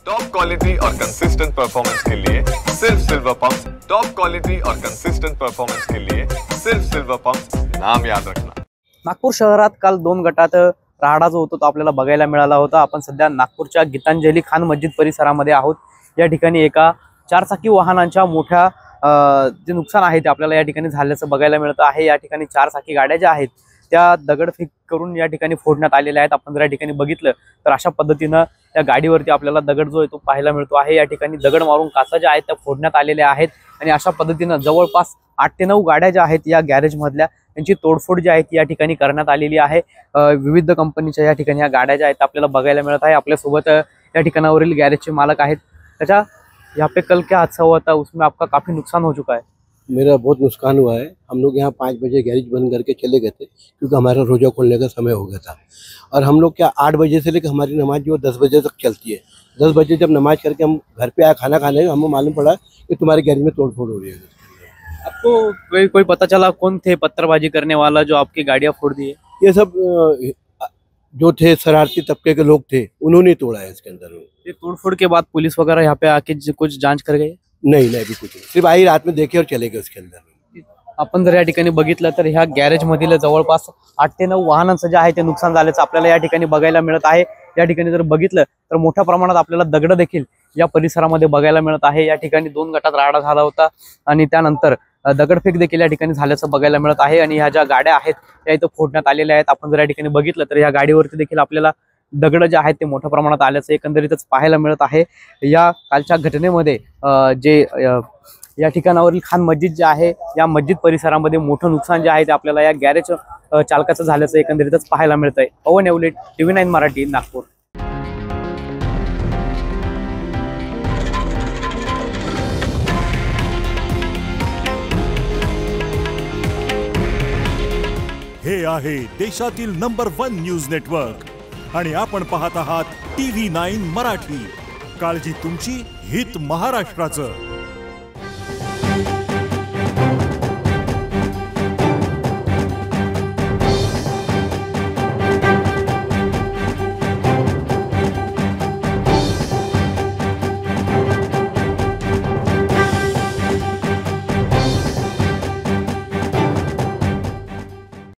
Top quality और consistent performance के लिए सिर्फ सिल्वर पंप्स। टॉप क्वालिटी और कंसिस्टेंट परफॉर्मेंस के लिए सिर्फ सिल्वर पंप्स, नाम याद रखना। नागपूर शहरात काल 2 गटात राहाडा जो होता तो आपल्याला बघायला मिळाला होता। आपण सध्या नागपूरच्या गीतांजली खान मस्जिद परिसरामध्ये आहोत। या ठिकाणी एका 4 चाकी वाहनांच्या मोठ्या जे नुकसान आहे ते आपल्याला या ठिकाणी झाल्याचं बघायला मिळत आहे। या ठिकाणी 4 चाकी गाड्या ज्या आहेत त्या दगडफेक करून या ठिकाणी फोडण्यात आलेल्या आहेत। आपण जर या ठिकाणी बघितलं तर अशा पद्धतीने त्या गाडीवरती आपल्याला दगड जो आहे तो पाहायला मिळतो आहे। या ठिकाणी दगड मारून काचा ज्या आहेत त्या फोडण्यात आलेल्या आहेत आणि अशा पद्धतीने जवळपास 8 ते 9 गाड्या ज्या आहेत या गॅरेज मधल्या त्यांची तोडफोड जी आहे ती या ठिकाणी करण्यात आलेली आहे। विविध कंपनीच्या या ठिकाणी या गाड्या ज्या आहेत आपल्याला बघायला मिळत आहे। आपल्या सोबत या ठिकाणावरील गॅरेजचे मालक आहेत। त्याच्या यहाँ पे कल क्या हादसा हुआ था, उसमें आपका काफी नुकसान हो चुका है? मेरा बहुत नुकसान हुआ है। हम लोग यहाँ 5 बजे गैरेज बंद करके चले गए थे क्योंकि हमारा रोजा खोलने का समय हो गया था। और हम लोग क्या 8 बजे से लेकर हमारी नमाज जो 10 बजे तक चलती है। 10 बजे जब नमाज करके हम घर पे आए खाना खाने, हमें मालूम पड़ा कि तुम्हारे गैरेज में तोड़फोड़ हो रही है। आपको कोई पता चला कौन थे पत्थरबाजी करने वाला जो आपकी गाड़ियाँ फोड़ दी है? ये सब जो थे शरारती तबके के लोग थे, उन्होंने तोड़ा है इसके अंदर। ये तोड़फोड़ के बाद पुलिस वगैरह यहाँ पे आके कुछ जांच कर गए? नहीं अभी कुछ नहीं, सिर्फ आई रात में देखे और चले गए उसके अंदर। आपण जर या ठिकाणी बघितलं तर ह्या गॅरेज मधील जवळपास 8 ते 9 वाहनांचं जे आहे ते नुकसान झाल्याचं आपल्याला या ठिकाणी बघायला मिळत आहे। या ठिकाणी जर बघितलं तर मोठ्या प्रमाणात आपल्याला दगड देखील या परिसरामध्ये बघायला मिळत आहे। या ठिकाणी 2 गटात राहाडा झाला होता आणि त्यानंतर दगडफेक देखील या ठिकाणी झाल्याचं बघायला मिळत आहे आणि ह्या ज्या गाड्या आहेत त्या इथं फोडण्यात आलेल्या आहेत। आपण जर या ठिकाणी बघितलं तर या गाडीवरती देखील आपल्याला दगड जे आहेत ते मोठ्या प्रमाणात आल्याचं एकंदरीतच पाहायला मिळत आहे। या कालच्या घटनेमध्ये जे या ठिकाणावरील खान मस्जिद जे आहे या मस्जिद परिसरामध्ये मोठं नुकसान जे आहे ते आपल्याला या गॅरेज चालकाचं झाल्याचं एकंदरीतच पाहायला मिळतंय। पवन येवले, TV9 मराठी, नागपूर। हे आहे देशातील नंबर 1 न्यूज नेटवर्क आणि आपण पाहत आहात TV9 मराठी। काळजी तुमची, हित महाराष्ट्राचं।